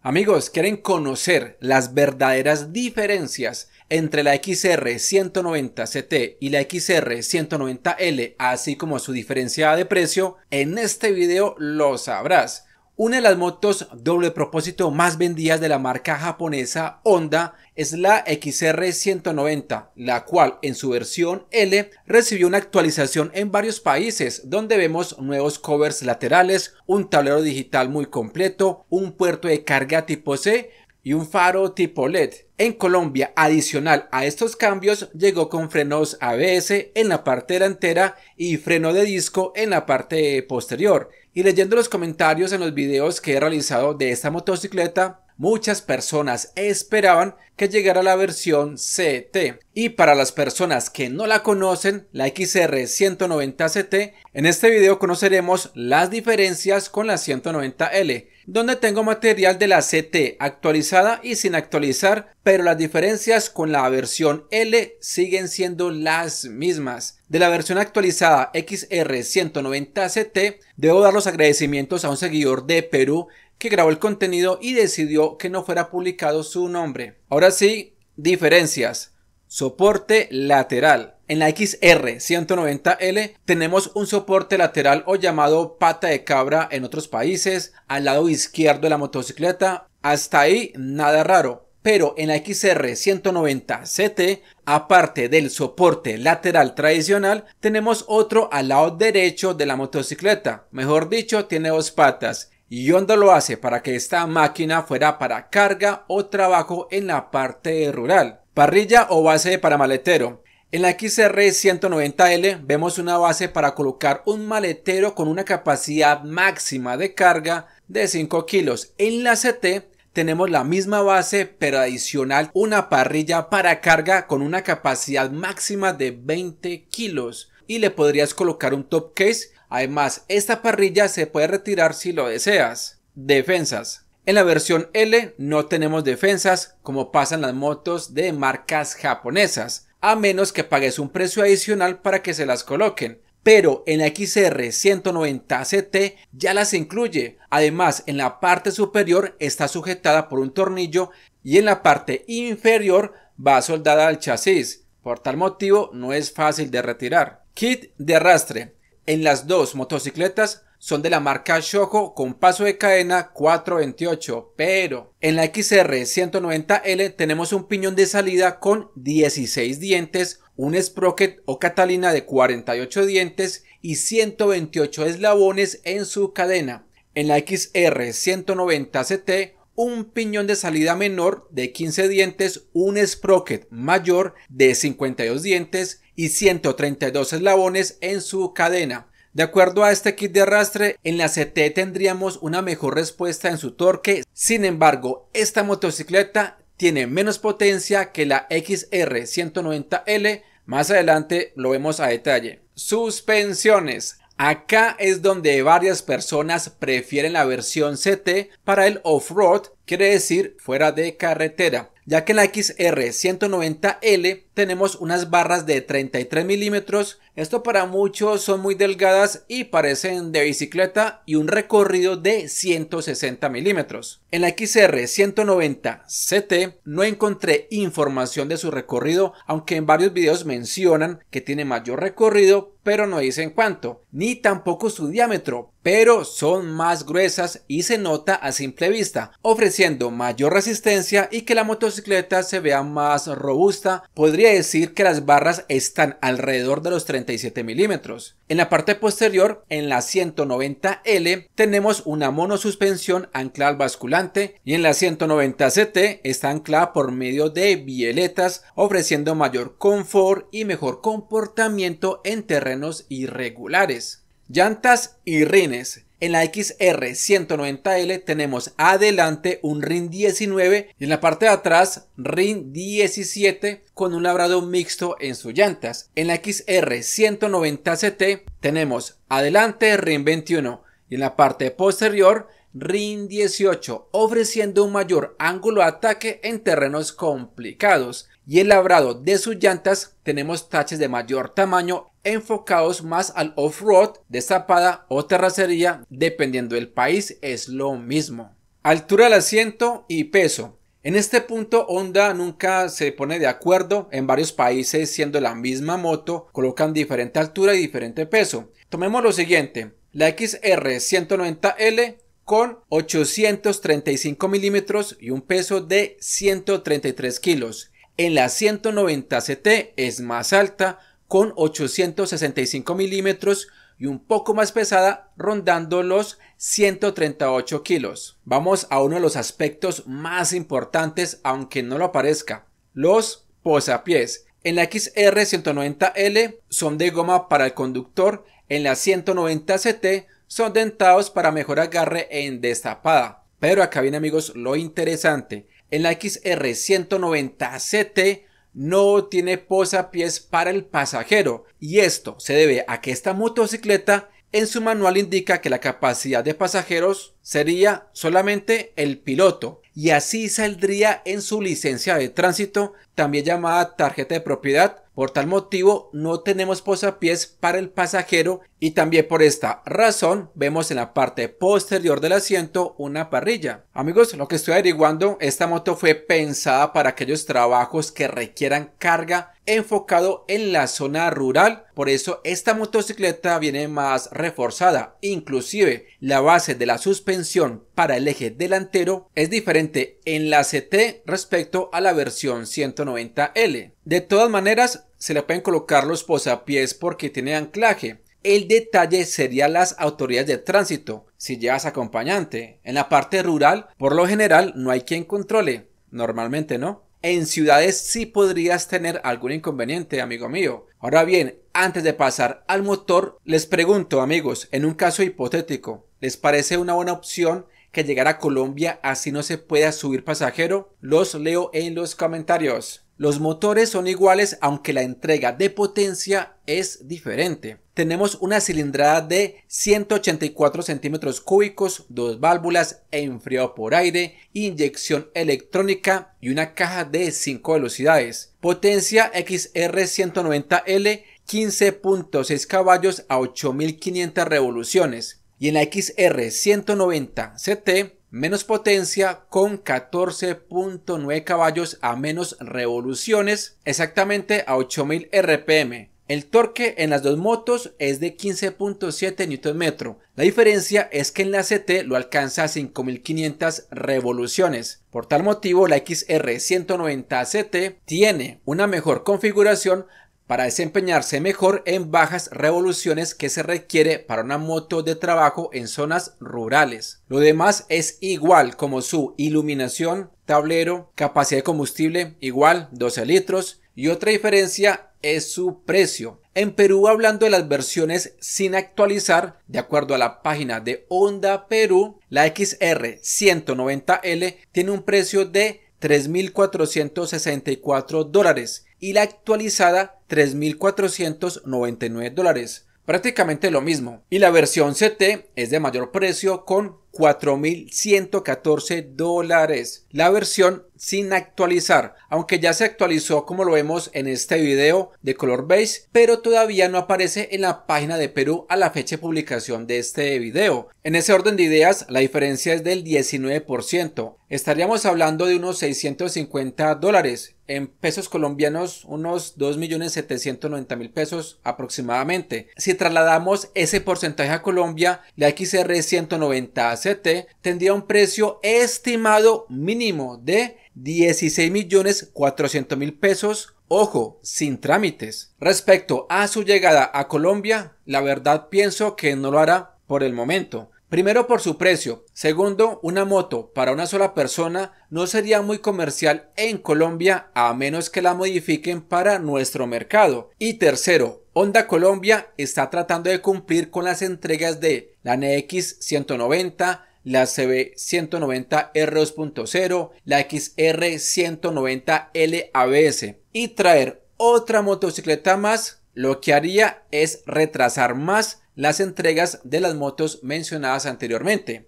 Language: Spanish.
Amigos, ¿quieren conocer las verdaderas diferencias entre la XR 190 CT y la XR 190L, así como su diferencia de precio? En este video lo sabrás. Una de las motos doble propósito más vendidas de la marca japonesa Honda es la XR 190, la cual en su versión L recibió una actualización en varios países, donde vemos nuevos covers laterales, un tablero digital muy completo, un puerto de carga tipo C y un faro tipo LED. En Colombia, adicional a estos cambios, llegó con frenos ABS en la parte delantera y freno de disco en la parte posterior. Y leyendo los comentarios en los videos que he realizado de esta motocicleta, muchas personas esperaban que llegara la versión CT. Y para las personas que no la conocen, la XR 190 CT, en este video conoceremos las diferencias con la 190L, donde tengo material de la CT actualizada y sin actualizar, pero las diferencias con la versión L siguen siendo las mismas. De la versión actualizada XR 190 CT, debo dar los agradecimientos a un seguidor de Perú que grabó el contenido y decidió que no fuera publicado su nombre. Ahora sí, diferencias. Soporte lateral. En la XR 190L tenemos un soporte lateral o llamado pata de cabra en otros países, al lado izquierdo de la motocicleta. Hasta ahí nada raro. Pero en la XR 190 CT, aparte del soporte lateral tradicional, tenemos otro al lado derecho de la motocicleta. Mejor dicho, tiene dos patas. Y Honda lo hace para que esta máquina fuera para carga o trabajo en la parte rural. Parrilla o base para maletero. En la XR 190L vemos una base para colocar un maletero con una capacidad máxima de carga de 5 kilos. En la CT tenemos la misma base, pero adicional una parrilla para carga con una capacidad máxima de 20 kilos. Y le podrías colocar un top case. Además, esta parrilla se puede retirar si lo deseas. Defensas. En la versión L no tenemos defensas como pasa en las motos de marcas japonesas, a menos que pagues un precio adicional para que se las coloquen. Pero en la XR 190 CT ya las incluye. Además, en la parte superior está sujetada por un tornillo y en la parte inferior va soldada al chasis. Por tal motivo no es fácil de retirar. Kit de arrastre. En las dos motocicletas son de la marca Shoho con paso de cadena 428, pero en la XR 190L tenemos un piñón de salida con 16 dientes, un sprocket o catalina de 48 dientes y 128 eslabones en su cadena. En la XR 190 CT, un piñón de salida menor de 15 dientes, un sprocket mayor de 52 dientes y 132 eslabones en su cadena. De acuerdo a este kit de arrastre, en la CT tendríamos una mejor respuesta en su torque. Sin embargo, esta motocicleta tiene menos potencia que la XR 190L. Más adelante lo vemos a detalle. Suspensiones. Acá es donde varias personas prefieren la versión CT para el off-road, quiere decir fuera de carretera, ya que en la XR 190L tenemos unas barras de 33 milímetros. Esto para muchos son muy delgadas y parecen de bicicleta, y un recorrido de 160 milímetros. En la XR 190 CT no encontré información de su recorrido, aunque en varios videos mencionan que tiene mayor recorrido, pero no dicen cuánto, ni tampoco su diámetro, pero son más gruesas y se nota a simple vista, ofreciendo mayor resistencia y que la motocicleta se vea más robusta. Podría decir que las barras están alrededor de los 37 milímetros. En la parte posterior, en la 190L, tenemos una monosuspensión anclada al basculante, y en la 190 CT está anclada por medio de bieletas, ofreciendo mayor confort y mejor comportamiento en terrenos irregulares. Llantas y rines. En la XR 190L tenemos adelante un RIN 19 y en la parte de atrás RIN 17 con un labrado mixto en sus llantas. En la XR 190 CT tenemos adelante RIN 21 y en la parte posterior RIN 18, ofreciendo un mayor ángulo de ataque en terrenos complicados. Y el labrado de sus llantas tenemos taches de mayor tamaño enfocados más al off-road, destapada o terracería, dependiendo del país es lo mismo. Altura del asiento y peso. En este punto Honda nunca se pone de acuerdo. En varios países, siendo la misma moto, colocan diferente altura y diferente peso. Tomemos lo siguiente: la XR 190L con 835 milímetros y un peso de 133 kilos. En la 190CT es más alta, con 865 milímetros y un poco más pesada, rondando los 138 kilos. Vamos a uno de los aspectos más importantes, aunque no lo parezca: los posapiés. En la XR 190L son de goma para el conductor, en la 190CT son dentados para mejor agarre en destapada. Pero acá viene, amigos, lo interesante: en la XR 190CT no tiene posapiés para el pasajero, y esto se debe a que esta motocicleta en su manual indica que la capacidad de pasajeros sería solamente el piloto, y así saldría en su licencia de tránsito, también llamada tarjeta de propiedad. Por tal motivo no tenemos posapiés para el pasajero, y también por esta razón vemos en la parte posterior del asiento una parrilla. Amigos, lo que estoy averiguando, esta moto fue pensada para aquellos trabajos que requieran carga enfocado en la zona rural. Por eso esta motocicleta viene más reforzada. Inclusive la base de la suspensión para el eje delantero es diferente en la CT respecto a la versión 190L. De todas maneras, se le pueden colocar los posapiés porque tiene anclaje. El detalle sería las autoridades de tránsito, si llevas acompañante. En la parte rural, por lo general, no hay quien controle. Normalmente no. En ciudades sí podrías tener algún inconveniente, amigo mío. Ahora bien, antes de pasar al motor, les pregunto, amigos, en un caso hipotético, ¿les parece una buena opción que llegar a Colombia así no se pueda subir pasajero? Los leo en los comentarios. Los motores son iguales, aunque la entrega de potencia es diferente. Tenemos una cilindrada de 184 centímetros cúbicos, 2 válvulas, enfriado por aire, inyección electrónica y una caja de 5 velocidades. Potencia XR 190L, 15.6 caballos a 8500 revoluciones. Y en la XR 190CT, menos potencia con 14.9 caballos a menos revoluciones, exactamente a 8000 RPM. El torque en las dos motos es de 15.7 Nm. La diferencia es que en la CT lo alcanza a 5500 revoluciones. Por tal motivo, la XR 190CT tiene una mejor configuración para desempeñarse mejor en bajas revoluciones que se requiere para una moto de trabajo en zonas rurales. Lo demás es igual, como su iluminación, tablero, capacidad de combustible igual, 12 litros, y otra diferencia es su precio. En Perú, hablando de las versiones sin actualizar, de acuerdo a la página de Honda Perú, la XR 190L tiene un precio de $3.464 y la actualizada $3.499, prácticamente lo mismo, y la versión CT es de mayor precio con $4.114, la versión sin actualizar, aunque ya se actualizó como lo vemos en este video de color beige, pero todavía no aparece en la página de Perú a la fecha de publicación de este video. En ese orden de ideas, la diferencia es del 19%, estaríamos hablando de unos $650, en pesos colombianos unos 2.790.000 pesos aproximadamente. Si trasladamos ese porcentaje a Colombia, la XR 190CT tendría un precio estimado mínimo de 16.400.000 pesos, ojo, sin trámites. Respecto a su llegada a Colombia, la verdad pienso que no lo hará por el momento. Primero, por su precio. Segundo, una moto para una sola persona no sería muy comercial en Colombia a menos que la modifiquen para nuestro mercado. Y tercero, Honda Colombia está tratando de cumplir con las entregas de la NX 190, la CB 190 R2.0, la XR 190L ABS, y traer otra motocicleta más, lo que haría es retrasar más las entregas de las motos mencionadas anteriormente.